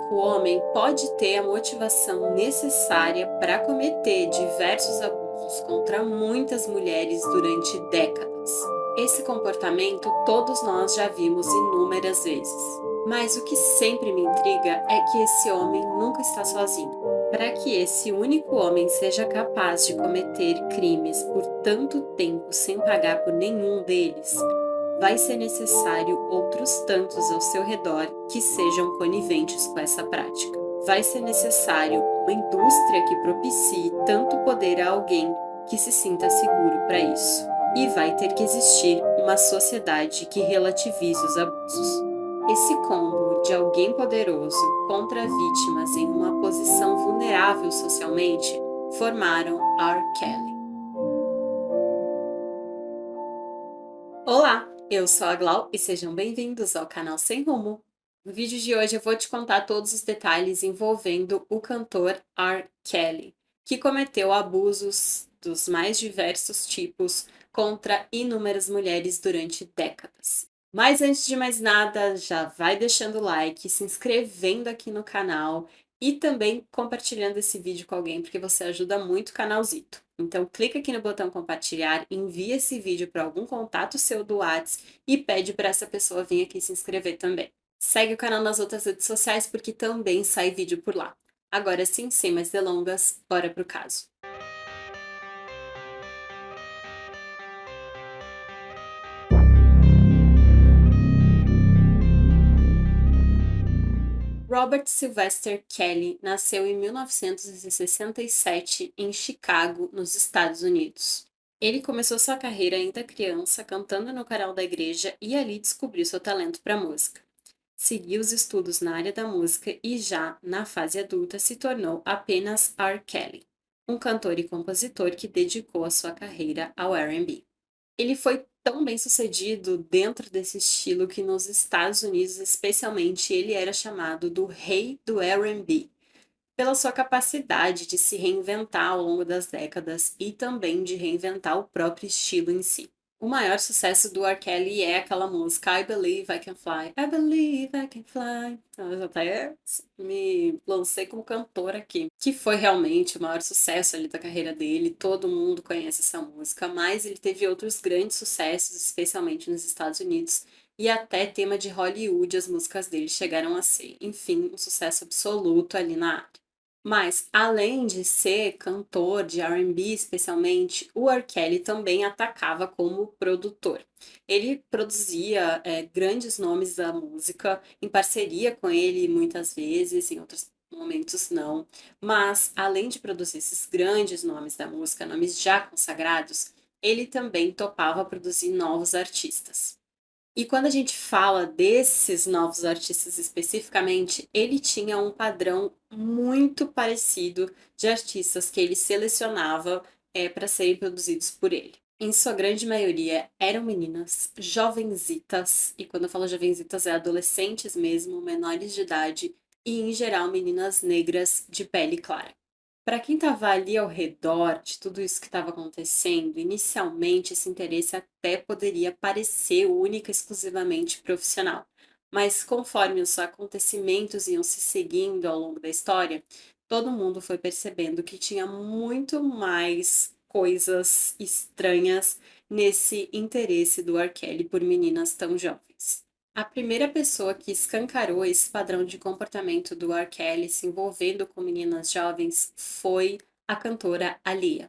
único homem pode ter a motivação necessária para cometer diversos abusos contra muitas mulheres durante décadas. Esse comportamento todos nós já vimos inúmeras vezes. Mas o que sempre me intriga é que esse homem nunca está sozinho. Para que esse único homem seja capaz de cometer crimes por tanto tempo sem pagar por nenhum deles, vai ser necessário outros tantos ao seu redor que sejam coniventes com essa prática. Vai ser necessário uma indústria que propicie tanto poder a alguém que se sinta seguro para isso. E vai ter que existir uma sociedade que relativize os abusos. Esse combo de alguém poderoso contra vítimas em uma posição vulnerável socialmente formaram R. Kelly. Olá, eu sou a Glau e sejam bem-vindos ao canal Sem Rumo. No vídeo de hoje eu vou te contar todos os detalhes envolvendo o cantor R. Kelly, que cometeu abusos dos mais diversos tipos contra inúmeras mulheres durante décadas. Mas antes de mais nada, já vai deixando o like, se inscrevendo aqui no canal e também compartilhando esse vídeo com alguém, porque você ajuda muito o canalzito. Então clica aqui no botão compartilhar, envia esse vídeo para algum contato seu do Whats e pede para essa pessoa vir aqui se inscrever também. Segue o canal nas outras redes sociais porque também sai vídeo por lá. Agora sim, sem mais delongas, bora pro caso. Robert Sylvester Kelly nasceu em 1967 em Chicago, nos Estados Unidos. Ele começou sua carreira ainda criança cantando no coral da igreja e ali descobriu seu talento para música. Seguiu os estudos na área da música e já, na fase adulta, se tornou apenas R. Kelly, um cantor e compositor que dedicou a sua carreira ao R&B. Ele foi tão bem-sucedido dentro desse estilo que nos Estados Unidos, especialmente, ele era chamado do rei do R&B, pela sua capacidade de se reinventar ao longo das décadas e também de reinventar o próprio estilo em si. O maior sucesso do R. Kelly é aquela música I Believe I Can Fly, I Believe I Can Fly. Eu até me lancei como cantora aqui, que foi realmente o maior sucesso ali da carreira dele, todo mundo conhece essa música, mas ele teve outros grandes sucessos, especialmente nos Estados Unidos, e até tema de Hollywood as músicas dele chegaram a ser, enfim, um sucesso absoluto ali na área. Mas, além de ser cantor de R&B especialmente, o R. Kelly também atacava como produtor. Ele produzia grandes nomes da música, em parceria com ele muitas vezes, em outros momentos não. Mas, além de produzir esses grandes nomes da música, nomes já consagrados, ele também topava produzir novos artistas. E quando a gente fala desses novos artistas especificamente, ele tinha um padrão muito parecido de artistas que ele selecionava para serem produzidos por ele. Em sua grande maioria eram meninas jovenzitas, e quando eu falo jovenzitas é adolescentes mesmo, menores de idade, e em geral meninas negras de pele clara. Para quem estava ali ao redor de tudo isso que estava acontecendo, inicialmente esse interesse até poderia parecer única e exclusivamente profissional. Mas conforme os acontecimentos iam se seguindo ao longo da história, todo mundo foi percebendo que tinha muito mais coisas estranhas nesse interesse do R. Kelly por meninas tão jovens. A primeira pessoa que escancarou esse padrão de comportamento do R. Kelly se envolvendo com meninas jovens foi a cantora Aaliyah.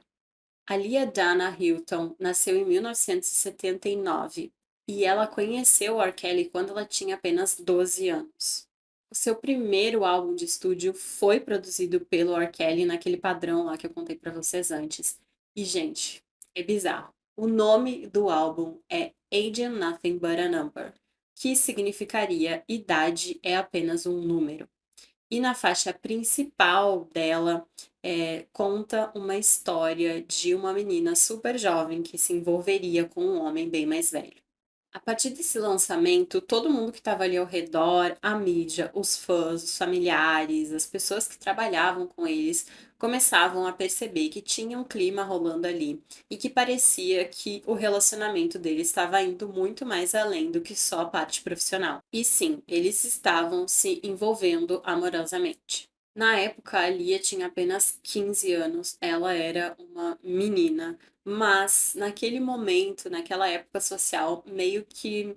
Aaliyah Dana Hilton nasceu em 1979 e ela conheceu o R. Kelly quando ela tinha apenas 12 anos. O seu primeiro álbum de estúdio foi produzido pelo R. Kelly naquele padrão lá que eu contei para vocês antes. E, gente, é bizarro. O nome do álbum é Age and Nothing But a Number, que significaria idade é apenas um número. E na faixa principal dela, conta uma história de uma menina super jovem que se envolveria com um homem bem mais velho. A partir desse lançamento, todo mundo que estava ali ao redor, a mídia, os fãs, os familiares, as pessoas que trabalhavam com eles, começavam a perceber que tinha um clima rolando ali e que parecia que o relacionamento deles estava indo muito mais além do que só a parte profissional. E sim, eles estavam se envolvendo amorosamente. Na época, a Lia tinha apenas 15 anos, ela era uma menina, mas naquele momento, naquela época social, meio que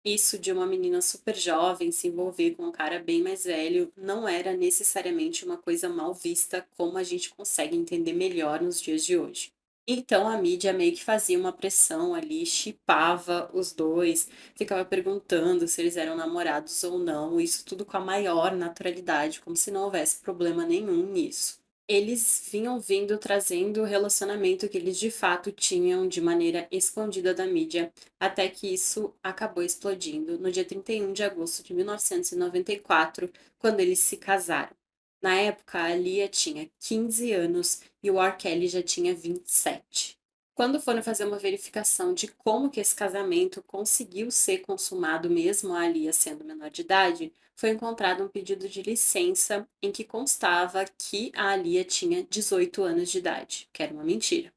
isso de uma menina super jovem se envolver com um cara bem mais velho não era necessariamente uma coisa mal vista, como a gente consegue entender melhor nos dias de hoje. Então a mídia meio que fazia uma pressão ali, shippava os dois, ficava perguntando se eles eram namorados ou não, isso tudo com a maior naturalidade, como se não houvesse problema nenhum nisso. Eles vinham vindo trazendo o relacionamento que eles de fato tinham de maneira escondida da mídia, até que isso acabou explodindo no dia 31 de agosto de 1994, quando eles se casaram. Na época, a Lia tinha 15 anos e o R. Kelly já tinha 27. Quando foram fazer uma verificação de como que esse casamento conseguiu ser consumado mesmo a Lia sendo menor de idade, foi encontrado um pedido de licença em que constava que a Lia tinha 18 anos de idade, que era uma mentira.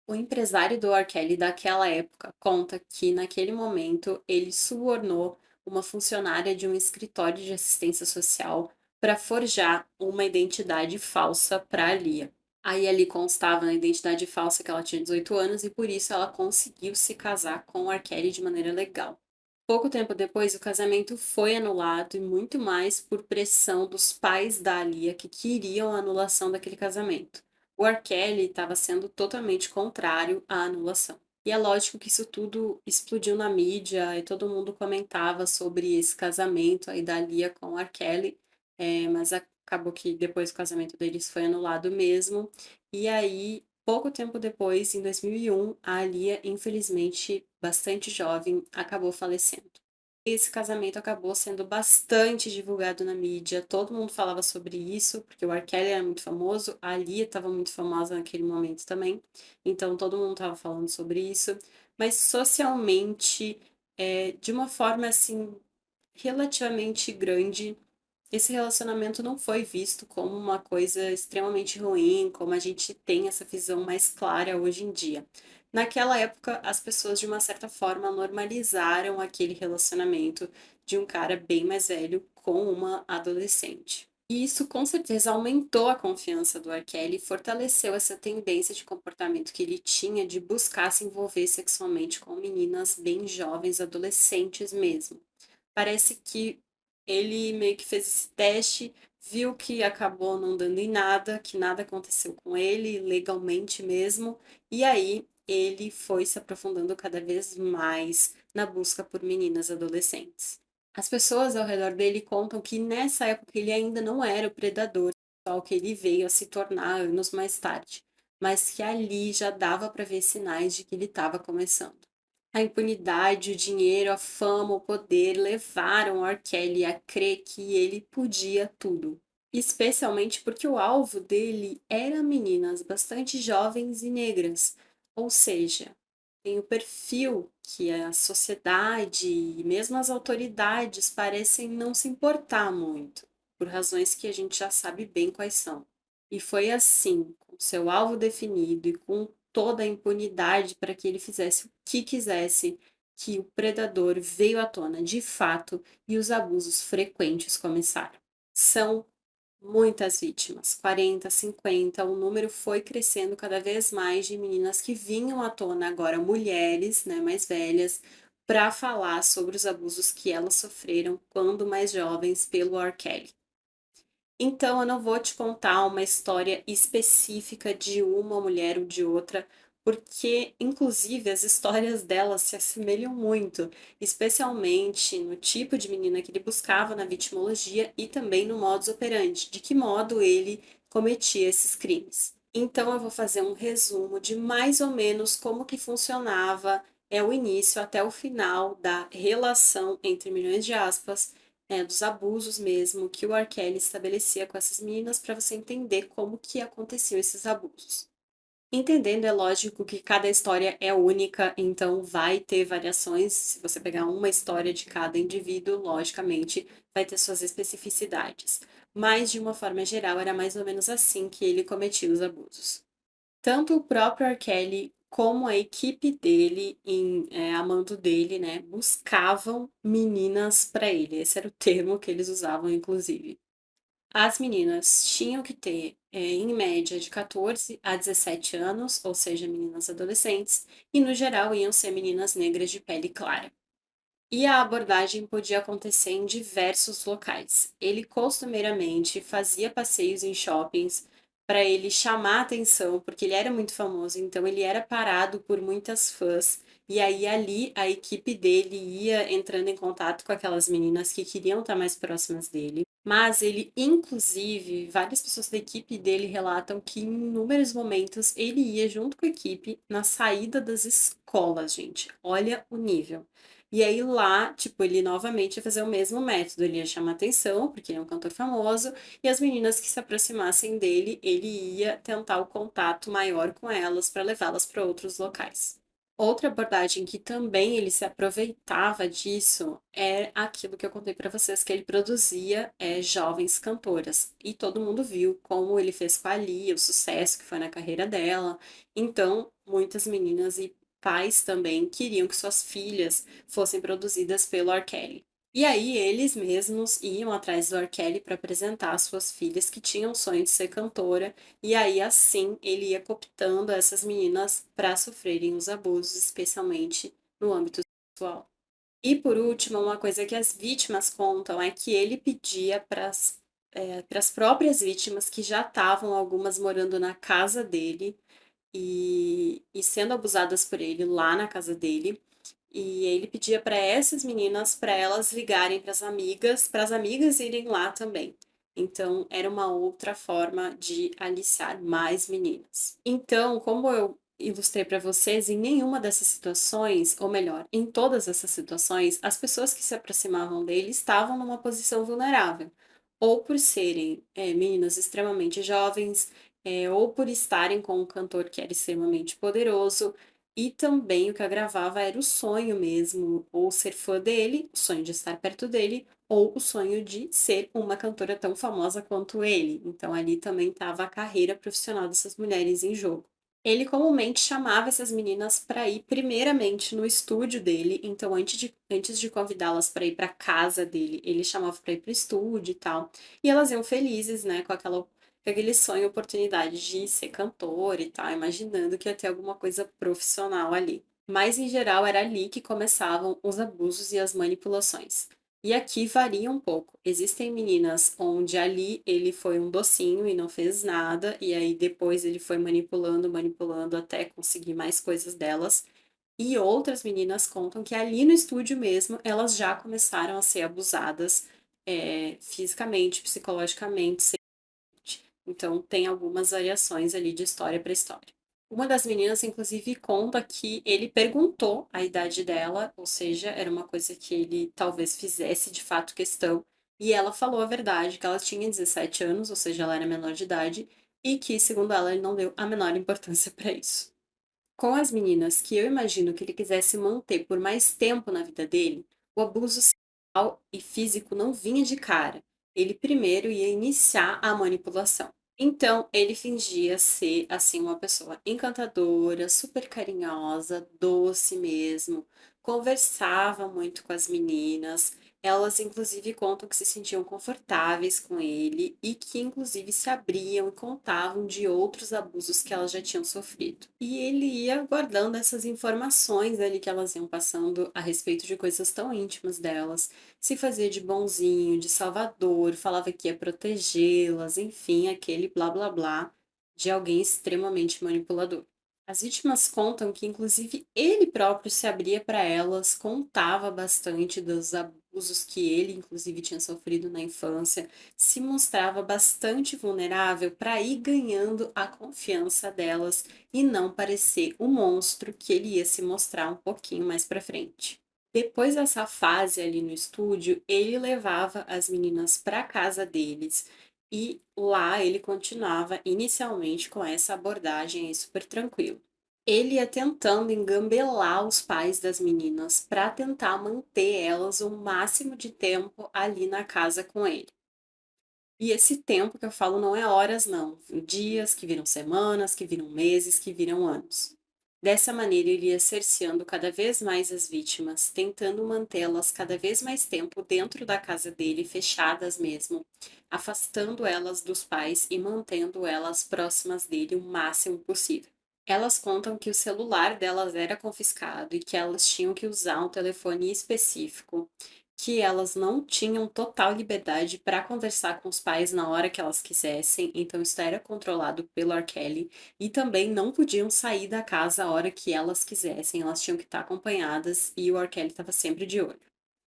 O empresário do R. Kelly daquela época conta que, naquele momento, ele subornou uma funcionária de um escritório de assistência social para forjar uma identidade falsa para a Lia. Aí ali constava na identidade falsa que ela tinha 18 anos e por isso ela conseguiu se casar com o R. Kelly de maneira legal. Pouco tempo depois, o casamento foi anulado e muito mais por pressão dos pais da Alia que queriam a anulação daquele casamento. O R. Kelly estava sendo totalmente contrário à anulação. E é lógico que isso tudo explodiu na mídia e todo mundo comentava sobre esse casamento aí da Lia com o R. Kelly, mas acabou que depois o casamento deles foi anulado mesmo. E aí pouco tempo depois, em 2001, a Alia, infelizmente bastante jovem, acabou falecendo. Esse casamento acabou sendo bastante divulgado na mídia, todo mundo falava sobre isso, porque o R. Kelly era muito famoso, a Alia estava muito famosa naquele momento também, então todo mundo estava falando sobre isso, mas socialmente, de uma forma assim, relativamente grande, esse relacionamento não foi visto como uma coisa extremamente ruim, como a gente tem essa visão mais clara hoje em dia. Naquela época, as pessoas, de uma certa forma, normalizaram aquele relacionamento de um cara bem mais velho com uma adolescente. E isso com certeza aumentou a confiança do R. Kelly e fortaleceu essa tendência de comportamento que ele tinha de buscar se envolver sexualmente com meninas bem jovens, adolescentes mesmo. Parece que ele meio que fez esse teste, viu que acabou não dando em nada, que nada aconteceu com ele, legalmente mesmo, e aí ele foi se aprofundando cada vez mais na busca por meninas adolescentes. As pessoas ao redor dele contam que nessa época ele ainda não era o predador sexual que ele veio a se tornar anos mais tarde, mas que ali já dava para ver sinais de que ele estava começando. A impunidade, o dinheiro, a fama, o poder levaram R. Kelly a crer que ele podia tudo. Especialmente porque o alvo dele era meninas bastante jovens e negras. Ou seja, tem o perfil que a sociedade e mesmo as autoridades parecem não se importar muito, por razões que a gente já sabe bem quais são. E foi assim, com seu alvo definido e com toda a impunidade para que ele fizesse o que quisesse, que o predador veio à tona de fato e os abusos frequentes começaram. São muitas vítimas, 40, 50, o número foi crescendo cada vez mais de meninas que vinham à tona, agora mulheres, né, mais velhas, para falar sobre os abusos que elas sofreram quando mais jovens pelo R. Kelly. Então, eu não vou te contar uma história específica de uma mulher ou de outra, porque, inclusive, as histórias delas se assemelham muito, especialmente no tipo de menina que ele buscava na vitimologia e também no modus operandi, de que modo ele cometia esses crimes. Então, eu vou fazer um resumo de mais ou menos como que funcionava o início até o final da relação entre milhões de aspas dos abusos mesmo que o R. Kelly estabelecia com essas meninas para você entender como que aconteciam esses abusos. Entendendo, é lógico que cada história é única, então vai ter variações. Se você pegar uma história de cada indivíduo, logicamente vai ter suas especificidades. Mas, de uma forma geral, era mais ou menos assim que ele cometia os abusos. Tanto o próprio R. Kelly como a equipe dele, amando dele, né, buscavam meninas para ele. Esse era o termo que eles usavam, inclusive. As meninas tinham que ter, em média, de 14 a 17 anos, ou seja, meninas adolescentes, e no geral iam ser meninas negras de pele clara. E a abordagem podia acontecer em diversos locais. Ele costumeiramente fazia passeios em shoppings para ele chamar a atenção, porque ele era muito famoso, então ele era parado por muitas fãs. E aí ali a equipe dele ia entrando em contato com aquelas meninas que queriam estar mais próximas dele. Mas ele, inclusive, várias pessoas da equipe dele relatam que em inúmeros momentos ele ia junto com a equipe na saída das escolas, gente. Olha o nível. E aí lá, tipo, ele novamente ia fazer o mesmo método, ele ia chamar atenção, porque ele é um cantor famoso, e as meninas que se aproximassem dele, ele ia tentar o contato maior com elas para levá-las para outros locais. Outra abordagem que também ele se aproveitava disso é aquilo que eu contei para vocês, que ele produzia jovens cantoras. E todo mundo viu como ele fez com a Lia, o sucesso que foi na carreira dela. Então, muitas meninas e pais também queriam que suas filhas fossem produzidas pelo R. Kelly. E aí eles mesmos iam atrás do R. Kelly para apresentar às suas filhas que tinham o sonho de ser cantora, e aí assim ele ia cooptando essas meninas para sofrerem os abusos, especialmente no âmbito sexual. E por último, uma coisa que as vítimas contam é que ele pedia para as próprias vítimas que já estavam algumas morando na casa dele e sendo abusadas por ele lá na casa dele. E ele pedia para essas meninas para elas ligarem para as amigas irem lá também. Então, era uma outra forma de aliciar mais meninas. Então, como eu ilustrei para vocês, em nenhuma dessas situações, ou melhor, em todas essas situações, as pessoas que se aproximavam dele estavam numa posição vulnerável, ou por serem meninas extremamente jovens, ou por estarem com um cantor que era extremamente poderoso, e também o que agravava era o sonho mesmo, ou ser fã dele, o sonho de estar perto dele, ou o sonho de ser uma cantora tão famosa quanto ele. Então ali também estava a carreira profissional dessas mulheres em jogo. Ele comumente chamava essas meninas para ir primeiramente no estúdio dele, então antes de convidá-las para ir para casa dele, ele chamava para ir para o estúdio e tal. E elas iam felizes, né, com aquele sonho, oportunidade de ser cantora e tal, imaginando que ia ter alguma coisa profissional ali. Mas em geral era ali que começavam os abusos e as manipulações. E aqui varia um pouco. Existem meninas onde ali ele foi um docinho e não fez nada, e aí depois ele foi manipulando, manipulando até conseguir mais coisas delas. E outras meninas contam que ali no estúdio mesmo elas já começaram a ser abusadas fisicamente, psicologicamente. Então tem algumas variações ali de história para história. Uma das meninas, inclusive, conta que ele perguntou a idade dela, ou seja, era uma coisa que ele talvez fizesse de fato questão, e ela falou a verdade, que ela tinha 17 anos, ou seja, ela era menor de idade, e que, segundo ela, ele não deu a menor importância para isso. Com as meninas, que eu imagino que ele quisesse manter por mais tempo na vida dele, o abuso sexual e físico não vinha de cara. Ele primeiro ia iniciar a manipulação. Então, ele fingia ser, assim, uma pessoa encantadora, super carinhosa, doce mesmo, conversava muito com as meninas. Elas, inclusive, contam que se sentiam confortáveis com ele e que, inclusive, se abriam e contavam de outros abusos que elas já tinham sofrido. E ele ia guardando essas informações ali que elas iam passando a respeito de coisas tão íntimas delas, se fazia de bonzinho, de salvador, falava que ia protegê-las, enfim, aquele blá blá blá de alguém extremamente manipulador. As vítimas contam que, inclusive, ele próprio se abria para elas, contava bastante dos abusos que ele, inclusive, tinha sofrido na infância, se mostrava bastante vulnerável para ir ganhando a confiança delas e não parecer o monstro que ele ia se mostrar um pouquinho mais para frente. Depois dessa fase ali no estúdio, ele levava as meninas para casa deles E lá ele continuava inicialmente com essa abordagem aí super tranquilo. Ele ia tentando engambelar os pais das meninas para tentar manter elas o máximo de tempo ali na casa com ele. E esse tempo que eu falo não é horas, não. Dias que viram semanas, que viram meses, que viram anos. Dessa maneira, ele ia cerceando cada vez mais as vítimas, tentando mantê-las cada vez mais tempo dentro da casa dele, fechadas mesmo, afastando elas dos pais e mantendo elas próximas dele o máximo possível. Elas contam que o celular delas era confiscado e que elas tinham que usar um telefone específico, que elas não tinham total liberdade para conversar com os pais na hora que elas quisessem, então isso era controlado pelo R. Kelly, e também não podiam sair da casa a hora que elas quisessem, elas tinham que estar acompanhadas e o R. Kelly estava sempre de olho.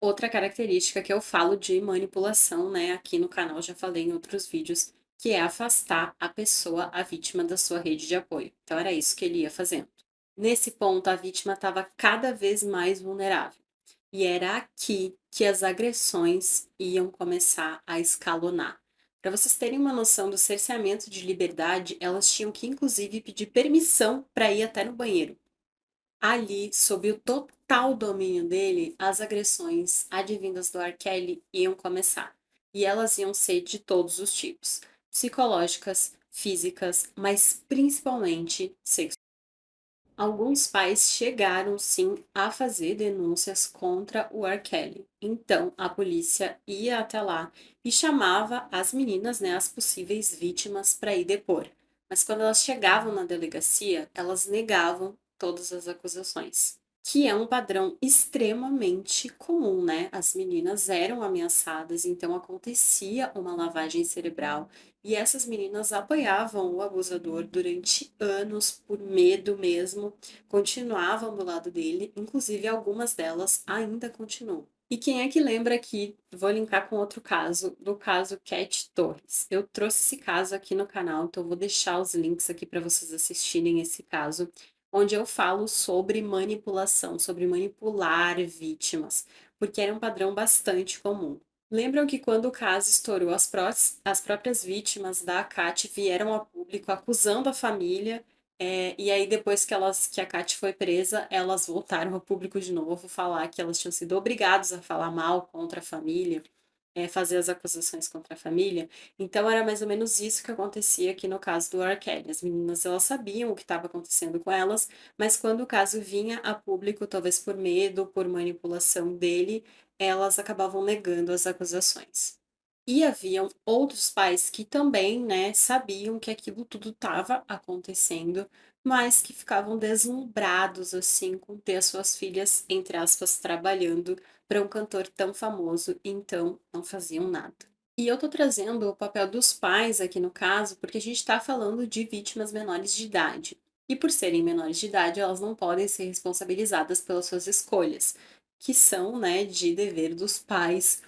Outra característica que eu falo de manipulação, né, aqui no canal já falei em outros vídeos, que é afastar a pessoa, a vítima, da sua rede de apoio. Então era isso que ele ia fazendo. Nesse ponto, a vítima estava cada vez mais vulnerável. E era aqui que as agressões iam começar a escalonar. Para vocês terem uma noção do cerceamento de liberdade, elas tinham que inclusive pedir permissão para ir até no banheiro. Ali, sob o total domínio dele, as agressões advindas do R. Kelly iam começar. E elas iam ser de todos os tipos: psicológicas, físicas, mas principalmente sexuais. Alguns pais chegaram sim a fazer denúncias contra o R. Kelly. Então a polícia ia até lá e chamava as meninas, né, as possíveis vítimas, para ir depor. Mas quando elas chegavam na delegacia, elas negavam todas as acusações, que é um padrão extremamente comum, né? As meninas eram ameaçadas, então acontecia uma lavagem cerebral e essas meninas apoiavam o abusador durante anos por medo mesmo, continuavam do lado dele, inclusive algumas delas ainda continuam. E quem é que lembra aqui? Vou linkar com outro caso, do caso Cat Torres. Eu trouxe esse caso aqui no canal, então vou deixar os links aqui para vocês assistirem esse caso, onde eu falo sobre manipulação, sobre manipular vítimas, porque era um padrão bastante comum. Lembram que quando o caso estourou, as próprias vítimas da Kat vieram a público acusando a família, e aí depois que a Kat foi presa, elas voltaram ao público de novo falar que elas tinham sido obrigadas a falar mal contra a família, fazer as acusações contra a família. Então era mais ou menos isso que acontecia aqui no caso do R. Kelly. As meninas elas sabiam o que estava acontecendo com elas, mas quando o caso vinha a público, talvez por medo, por manipulação dele, elas acabavam negando as acusações. E haviam outros pais que também, né, sabiam que aquilo tudo estava acontecendo, mas que ficavam deslumbrados assim com ter as suas filhas, entre aspas, trabalhando para um cantor tão famoso, e então não faziam nada. E eu tô trazendo o papel dos pais aqui no caso, porque a gente está falando de vítimas menores de idade. E por serem menores de idade, elas não podem ser responsabilizadas pelas suas escolhas, que são, né, de dever dos pais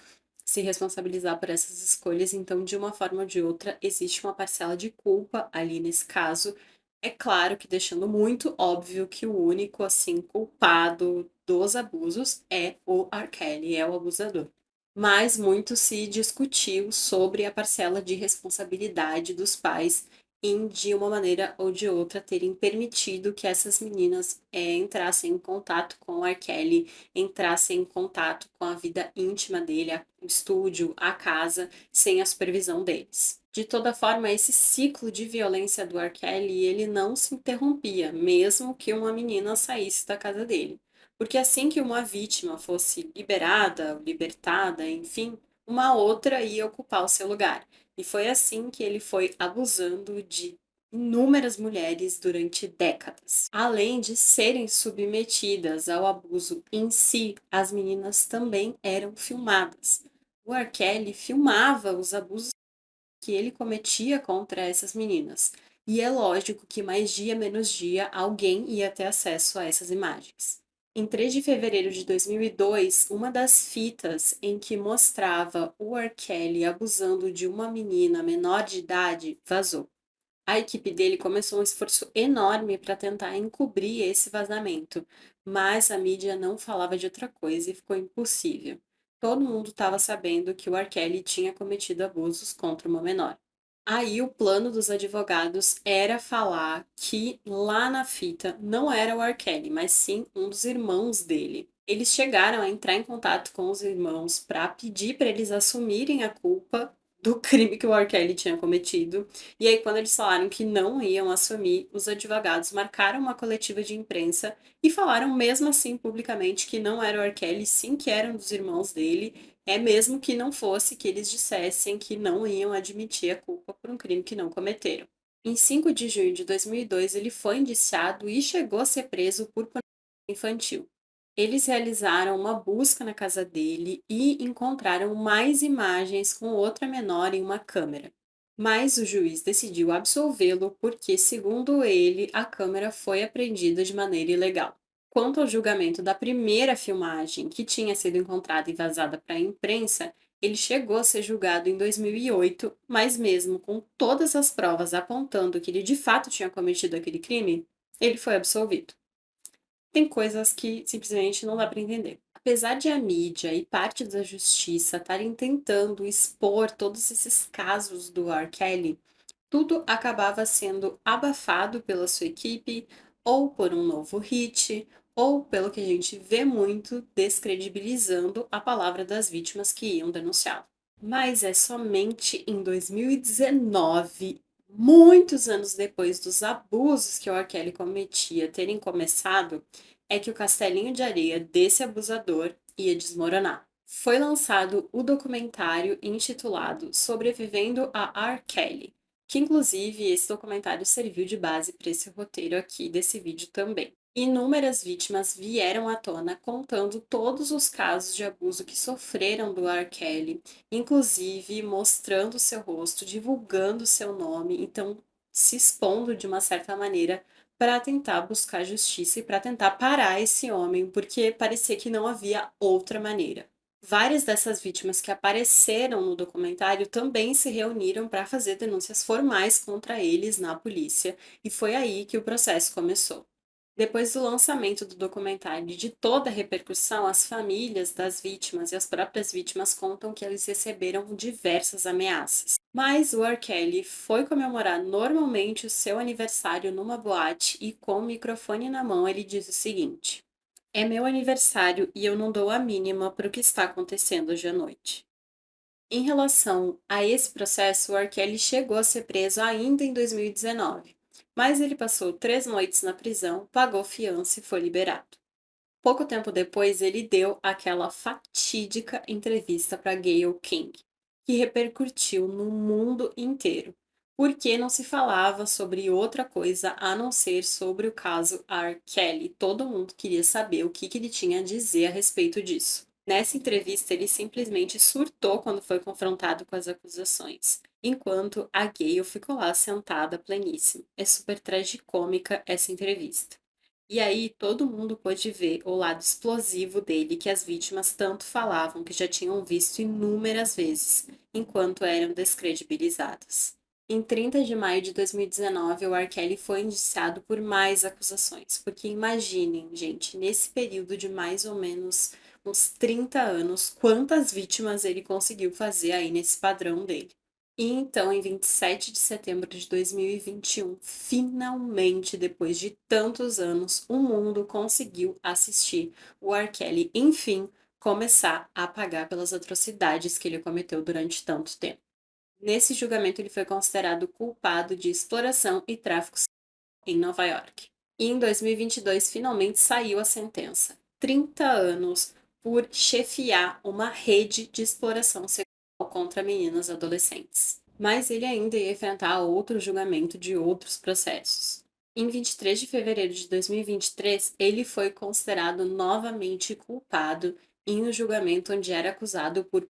se responsabilizar por essas escolhas. Então, de uma forma ou de outra, existe uma parcela de culpa ali nesse caso. É claro que deixando muito óbvio que o único, assim, culpado dos abusos é o R. Kelly, é o abusador. Mas muito se discutiu sobre a parcela de responsabilidade dos pais em, de uma maneira ou de outra, terem permitido que essas meninas entrassem em contato com o R. Kelly, entrassem em contato com a vida íntima dele, o estúdio, a casa, sem a supervisão deles. De toda forma, esse ciclo de violência do R. Kelly, ele não se interrompia, mesmo que uma menina saísse da casa dele. Porque assim que uma vítima fosse liberada, libertada, enfim, uma outra ia ocupar o seu lugar. E foi assim que ele foi abusando de inúmeras mulheres durante décadas. Além de serem submetidas ao abuso em si, as meninas também eram filmadas. O R. Kelly filmava os abusos que ele cometia contra essas meninas. E é lógico que mais dia menos dia alguém ia ter acesso a essas imagens. Em 3 de fevereiro de 2002, uma das fitas em que mostrava o R. Kelly abusando de uma menina menor de idade vazou. A equipe dele começou um esforço enorme para tentar encobrir esse vazamento, mas a mídia não falava de outra coisa e ficou impossível. Todo mundo estava sabendo que o R. Kelly tinha cometido abusos contra uma menor. Aí o plano dos advogados era falar que lá na fita não era o R. Kelly, mas sim um dos irmãos dele. Eles chegaram a entrar em contato com os irmãos para pedir para eles assumirem a culpa do crime que o R. Kelly tinha cometido. E aí, quando eles falaram que não iam assumir, os advogados marcaram uma coletiva de imprensa e falaram mesmo assim publicamente que não era o R. Kelly, sim que era um dos irmãos dele, é mesmo que não fosse que eles dissessem que não iam admitir a culpa por um crime que não cometeram. Em 5 de junho de 2002, ele foi indiciado e chegou a ser preso por pornografia infantil. Eles realizaram uma busca na casa dele e encontraram mais imagens com outra menor em uma câmera. Mas o juiz decidiu absolvê-lo porque, segundo ele, a câmera foi apreendida de maneira ilegal. Quanto ao julgamento da primeira filmagem, que tinha sido encontrada e vazada para a imprensa, ele chegou a ser julgado em 2008, mas mesmo com todas as provas apontando que ele de fato tinha cometido aquele crime, ele foi absolvido. Tem coisas que simplesmente não dá para entender. Apesar de a mídia e parte da justiça estarem tentando expor todos esses casos do R. Kelly, tudo acabava sendo abafado pela sua equipe, ou por um novo hit, ou pelo que a gente vê muito, descredibilizando a palavra das vítimas que iam denunciá-lo. Mas é somente em 2019, muitos anos depois dos abusos que o R. Kelly cometia terem começado, é que o castelinho de areia desse abusador ia desmoronar. Foi lançado o documentário intitulado Sobrevivendo a R. Kelly, que inclusive esse documentário serviu de base para esse roteiro aqui desse vídeo também. Inúmeras vítimas vieram à tona contando todos os casos de abuso que sofreram do R. Kelly, inclusive mostrando seu rosto, divulgando seu nome, então se expondo de uma certa maneira para tentar buscar justiça e para tentar parar esse homem, porque parecia que não havia outra maneira. Várias dessas vítimas que apareceram no documentário também se reuniram para fazer denúncias formais contra eles na polícia, e foi aí que o processo começou. Depois do lançamento do documentário e de toda a repercussão, as famílias das vítimas e as próprias vítimas contam que eles receberam diversas ameaças. Mas o R. Kelly foi comemorar normalmente o seu aniversário numa boate e, com o microfone na mão, ele diz o seguinte: é meu aniversário e eu não dou a mínima para o que está acontecendo hoje à noite. Em relação a esse processo, o R. Kelly chegou a ser preso ainda em 2019, mas ele passou 3 noites na prisão, pagou fiança e foi liberado. Pouco tempo depois, ele deu aquela fatídica entrevista para Gayle King, que repercutiu no mundo inteiro, porque não se falava sobre outra coisa a não ser sobre o caso R. Kelly. Todo mundo queria saber o que ele tinha a dizer a respeito disso. Nessa entrevista, ele simplesmente surtou quando foi confrontado com as acusações, enquanto a Gayle ficou lá sentada pleníssima. É super tragicômica essa entrevista. E aí todo mundo pôde ver o lado explosivo dele que as vítimas tanto falavam que já tinham visto inúmeras vezes, enquanto eram descredibilizadas. Em 30 de maio de 2019, o R. Kelly foi indiciado por mais acusações, porque imaginem, gente, nesse período de mais ou menos uns 30 anos, quantas vítimas ele conseguiu fazer aí nesse padrão dele. E então, em 27 de setembro de 2021, finalmente, depois de tantos anos, o mundo conseguiu assistir o R. Kelly, enfim, começar a pagar pelas atrocidades que ele cometeu durante tanto tempo. Nesse julgamento, ele foi considerado culpado de exploração e tráfico em Nova York. E em 2022, finalmente saiu a sentença: 30 anos por chefiar uma rede de exploração sexual contra meninas adolescentes. Mas ele ainda ia enfrentar outro julgamento de outros processos. Em 23 de fevereiro de 2023, ele foi considerado novamente culpado em um julgamento onde era acusado por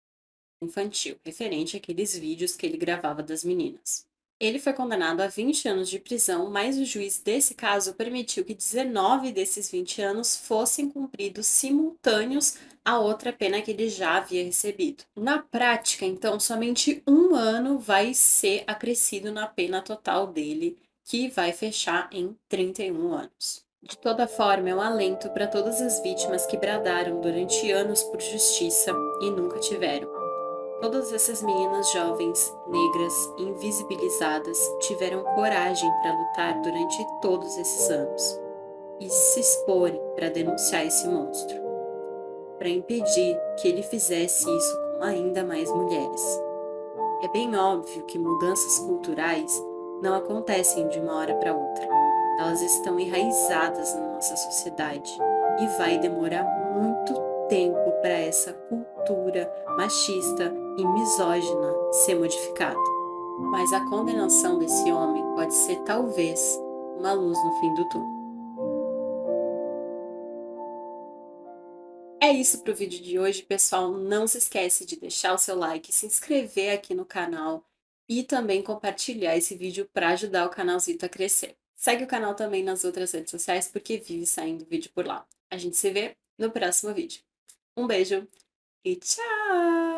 infantil, referente àqueles vídeos que ele gravava das meninas. Ele foi condenado a 20 anos de prisão, mas o juiz desse caso permitiu que 19 desses 20 anos fossem cumpridos simultâneos à outra pena que ele já havia recebido. Na prática, então, somente um ano vai ser acrescido na pena total dele, que vai fechar em 31 anos. De toda forma, é um alento para todas as vítimas que bradaram durante anos por justiça e nunca tiveram. Todas essas meninas jovens, negras, invisibilizadas, tiveram coragem para lutar durante todos esses anos e se exporem para denunciar esse monstro, para impedir que ele fizesse isso com ainda mais mulheres. É bem óbvio que mudanças culturais não acontecem de uma hora para outra. Elas estão enraizadas na nossa sociedade e vai demorar muito tempo para essa cultura machista e misógina ser modificada. Mas a condenação desse homem pode ser talvez uma luz no fim do túnel. É isso para o vídeo de hoje, pessoal. Não se esquece de deixar o seu like, se inscrever aqui no canal e também compartilhar esse vídeo para ajudar o canalzito a crescer. Segue o canal também nas outras redes sociais porque vive saindo vídeo por lá. A gente se vê no próximo vídeo. Um beijo e tchau!